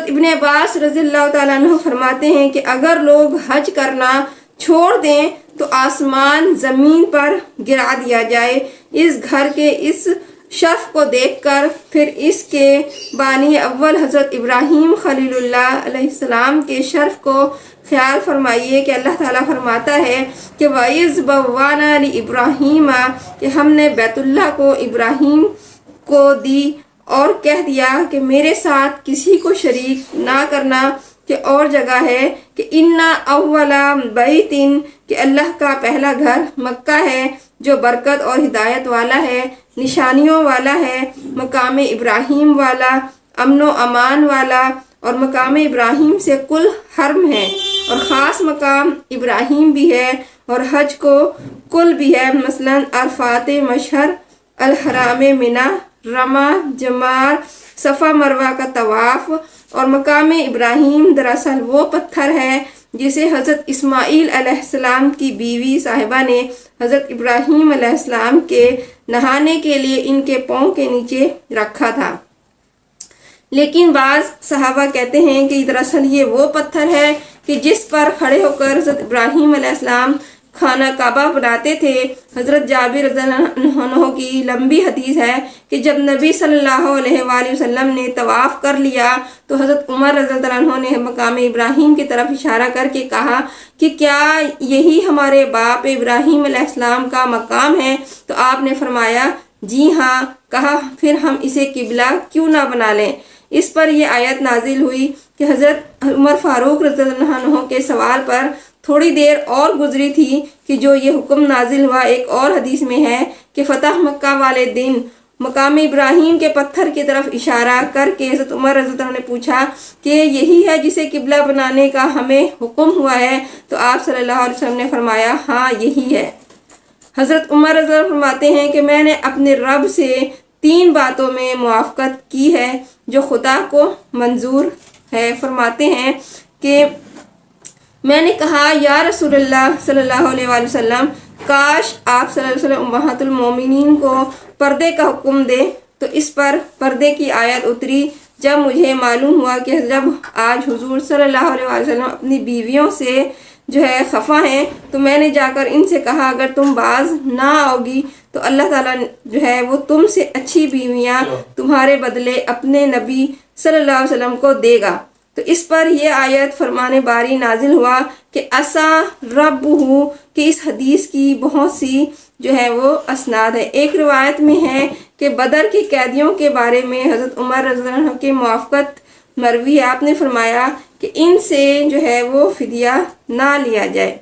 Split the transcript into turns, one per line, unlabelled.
ابن عباس رضی اللہ تعالیٰ عنہ فرماتے ہیں کہ اگر لوگ حج کرنا چھوڑ دیں تو آسمان زمین پر گرا دیا جائے اس گھر کے اس شرف کو دیکھ کر۔ پھر اس کے بانی اول حضرت ابراہیم خلیل اللہ علیہ السلام کے شرف کو خیال فرمائیے کہ اللہ تعالیٰ فرماتا ہے کہ وَإِذْ بَوَّأْنَا لِإِبْرَاهِيمَ کہ ہم نے بیت اللہ کو ابراہیم کو دی اور کہہ دیا کہ میرے ساتھ کسی کو شریک نہ کرنا، کہ اور جگہ ہے کہ اِنَّ أَوَّلَ بَيْتٍ کہ اللہ کا پہلا گھر مکہ ہے جو برکت اور ہدایت والا ہے، نشانیوں والا ہے، مقام ابراہیم والا، امن و امان والا، اور مقام ابراہیم سے کل حرم ہے اور خاص مقام ابراہیم بھی ہے اور حج کو کل بھی ہے، مثلا عرفات مشہر، الحرام منہ، رمہ، جمار، صفا مروہ کا طواف۔ اور مقام ابراہیم دراصل وہ پتھر ہے جسے حضرت اسماعیل علیہ السلام کی بیوی صاحبہ نے حضرت ابراہیم علیہ السلام کے نہانے کے لیے ان کے پاؤں کے نیچے رکھا تھا۔ لیکن بعض صحابہ کہتے ہیں کہ دراصل یہ وہ پتھر ہے کہ جس پر کھڑے ہو کر حضرت ابراہیم علیہ السلام خانہ کعبہ بناتے تھے۔ حضرت جابر رضی اللہ عنہ کی لمبی حدیث ہے کہ جب نبی صلی اللہ علیہ وآلہ وسلم نے طواف کر لیا تو حضرت عمر رضی اللہ عنہ نے مقام ابراہیم کی طرف اشارہ کر کے کہا کہ کیا یہی ہمارے باپ ابراہیم علیہ السلام کا مقام ہے؟ تو آپ نے فرمایا جی ہاں۔ کہا پھر ہم اسے قبلہ کیوں نہ بنا لیں؟ اس پر یہ آیت نازل ہوئی کہ حضرت عمر فاروق رضی اللہ عنہ کے سوال پر تھوڑی دیر اور گزری تھی کہ جو یہ حکم نازل ہوا۔ ایک اور حدیث میں ہے کہ فتح مکہ والے دن مقام ابراہیم کے پتھر کی طرف اشارہ کر کے حضرت عمر رضی اللہ عنہ نے پوچھا کہ یہی ہے جسے قبلہ بنانے کا ہمیں حکم ہوا ہے؟ تو آپ صلی اللہ علیہ وسلم نے فرمایا ہاں یہی ہے۔ حضرت عمر رضی اللہ عنہ فرماتے ہیں کہ میں نے اپنے رب سے 3 باتوں میں موافقت کی ہے جو خدا کو منظور ہے۔ فرماتے ہیں کہ میں نے کہا یا رسول اللہ صلی اللہ علیہ وآلہ وسلم کاش آپ صلی اللہ علیہ وسلم امہات المومنین کو پردے کا حکم دے۔ تو اس پر پردے کی آیت اتری جب مجھے معلوم ہوا کہ جب آج حضور صلی اللہ علیہ وآلہ وسلم اپنی بیویوں سے جو ہے خفا ہیں تو میں نے جا کر ان سے کہا اگر تم باز نہ آؤ گی تو اللہ تعالیٰ جو ہے وہ تم سے اچھی بیویاں تمہارے بدلے اپنے نبی صلی اللہ علیہ وسلم کو دے گا۔ تو اس پر یہ آیت فرمان باری نازل ہوا کہ عسا ربہ کہ اس حدیث کی بہت سی جو ہے وہ اسناد ہے۔ ایک روایت میں ہے کہ بدر کے قیدیوں کے بارے میں حضرت عمر رضی اللہ عنہ کی موافقت مروی ہے۔ آپ نے فرمایا کہ ان سے جو ہے وہ فدیہ نہ لیا جائے۔